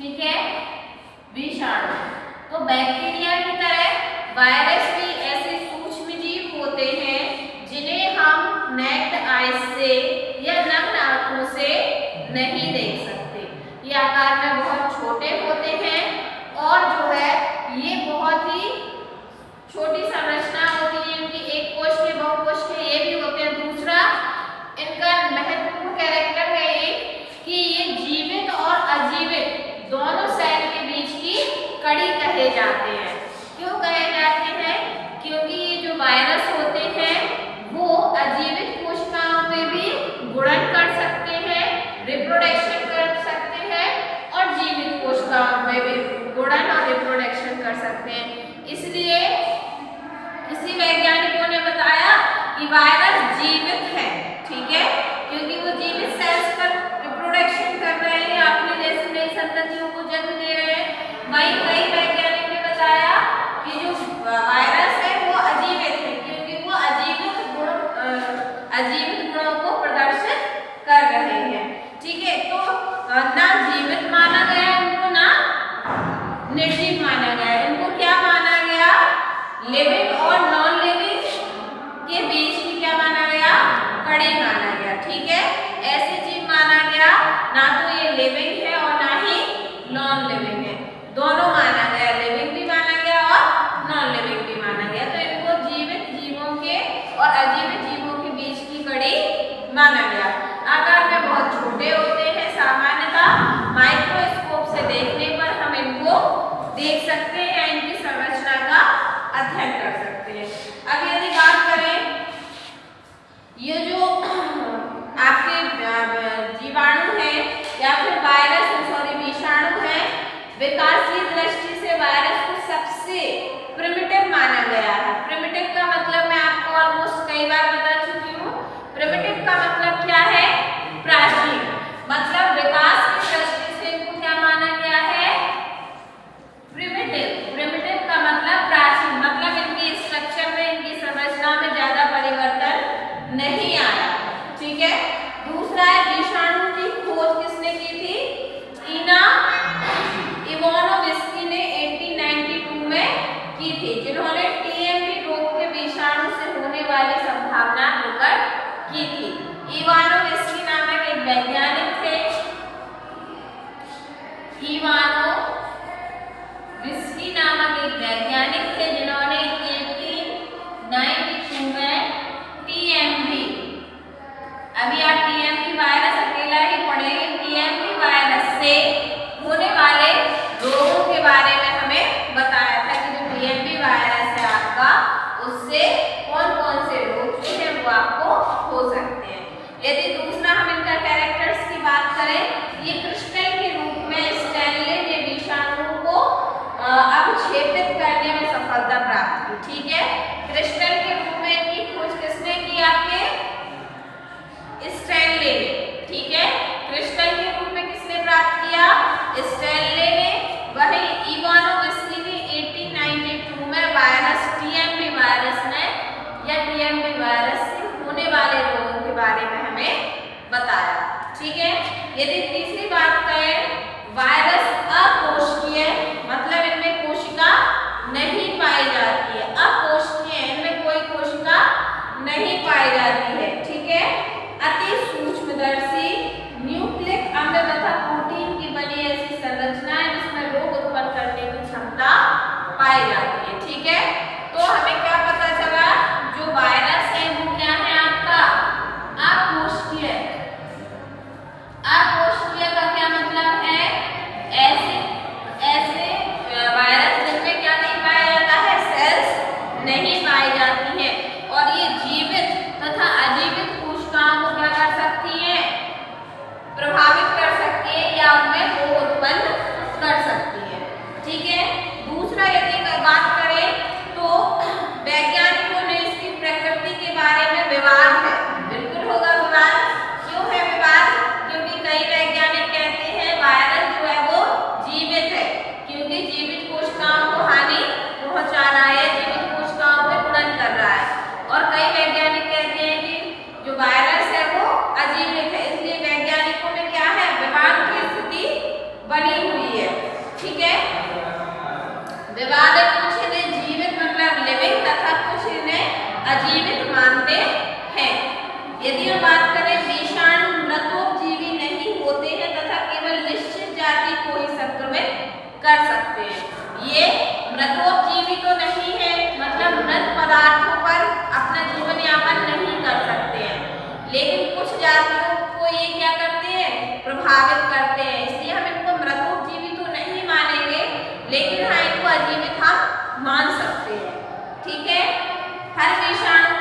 ठीक है, विषाणु। तो बैक्टीरिया की तरह वायरस भी ऐसे सूक्ष्म जीव होते हैं जिन्हें हम नेक्ड आईज से या नग्न आंखों से नहीं देख सकते। ये आकार में बहुत छोटे होते हैं और जो है ये बहुत ही छोटी संरचना होती है इनकी, एक कोशिकीय बहुकोशिकीय ये भी होते हैं। दूसरा इनका महत्वपूर्ण कैरेक्टर है एक कि ये जीवित और अजीवित दोनों सेल के बीच की कड़ी कहे जाते हैं। क्यों कहे जाते हैं? क्योंकि ये जो वायरस होते हैं वो अजीवित कोशिकाओं में भी गुणन कर सकते हैं, रिप्रोडक्शन कर सकते हैं और जीवित कोशिकाओं में भी गुणन और रिप्रोडक्शन कर सकते हैं। इसलिए किसी वैज्ञानिकों ने बताया कि वायरस जीवित है, ठीक है, क्योंकि वो जीवित सेल्स पर रिप्रोडक्शन कर रहे हैं, अपने जैसे नई संततियों को जन्म दे रहे हैं। वहीं कई वैज्ञानिक ने बताया कि जो वायरस है वो अजीवित है, क्योंकि वो अजीवित गुणों को प्रदर्शित कर रहे हैं। ठीक है, तो ना जीवित माना गया इनको, ना निर्जीव माना गया। इनको क्या माना गया? लिविंग और नॉन लिविंग के बीच की क्या माना गया? कड़ी माना गया। ठीक है, ऐसे जीव माना गया, ना तो ये लिविंग है और ना ही नॉन लिविंग है, दोनों माना गया, लिविंग भी माना गया और नॉन लिविंग भी माना गया। तो इनको जीवित जीवों के और अजीवित जीवों के बीच की कड़ी माना गया। आकार में बहुत छोटे होते हैं, सामान्यतः माइक्रोस्कोप से देखने पर हम इनको देख सकते हैं या इनकी संरचना का अध्ययन कर सकते हैं। अब यदि बात करें ये जो आपके जीवाणु हैं या फिर विषाणु हैं, विकास की दृष्टि से वायरस को सबसे प्रिमिटिव माना गया है। प्रिमिटिव का मतलब मैं आपको ऑलमोस्ट कई बार बता चुकी हूँ। प्रिमिटिव का मतलब क्या है? प्राचीन। मतलब विकास की दृष्टि से इनको क्या माना गया है? प्रिमिटिव। प्रिमिटिव का मतलब प्राचीन, मतलब इनकी स्ट्रक्चर में, इनकी संरचना में ज्यादा परिवर्तन नहीं आया। ठीक है, दूसरा है विषाणु की खोज किसने की थी? इना इवानोविस्की ने 1892 में की थी, जिन्होंने टीएमवी रोग के विषाणु से होने वाली संभावना प्रकट की थी। इवानोविस्की नामक एक वैज्ञानिक थे, इवानोविस्की नामक एक वैज्ञानिक थे जिन्होंने 1892 में टीएमवी, अभी आप टीएमवी वायरस अकेला ही पढ़ेंगे, टीएमवी वायरस से होने वाले रोगों के बारे में हमें बताया था कि जो टीएमवी वायरस है आपका, उससे कौन कौन से रोग जो है वो आपको हो सकते हैं। यदि दूसरा हम इनका कैरेक्टर्स की बात करें, ये क्रिस्टल के रूप में स्टेनले ने विषाणुओं को अवक्षेपित करने में सफलता प्राप्त की। ठीक है, क्रिस्टल के रूप में इनकी खोज किसने की? आपके स्टेनले ने। ठीक है, क्रिस्टल के रूप में किसने प्राप्त किया? स्टेनले ने। वहीं इवानोविस्की ने 1892 में वायरस टीएमवी वायरस में या टीएमवी वायरस से होने वाले रोगों के बारे में हमें बताया। ठीक है, यदि तीसरी बात करें, वायरस अकोशिकीय, मतलब इनमें कोशिका नहीं पाई जाती है। अकोशिकीय, इनमें कोई कोशिका नहीं पाई जाती है। ठीक है, अति सूक्ष्मदर्शी न्यूक्लिक अम्ल तथा प्रोटीन की बनी ऐसी संरचना है जिसमें रोग उत्पन्न करने की क्षमता पाई जाती है। ठीक है, तो हमें क्या पता चला? जो वायरस है वो क्या है आपका? अकोशिकीय। अकोशिकीय का क्या मतलब है? ऐसे वायरस जिनमें क्या नहीं पाया जाता है? सेल्स नहीं पाई जाती है, और ये जीवित तथा अजीवित कोशिकाओं को क्या कर सकती है? प्रभावित कर सकती है या उनमें रोग उत्पन्न कर सकती है। ठीक है, दूसरा यदि बात प्रभावित करते हैं, इसलिए हम इनको मृतोपजीवी तो नहीं मानेंगे, लेकिन हाँ इनको अजीवित हम मान सकते हैं। ठीक है, हर विषाणु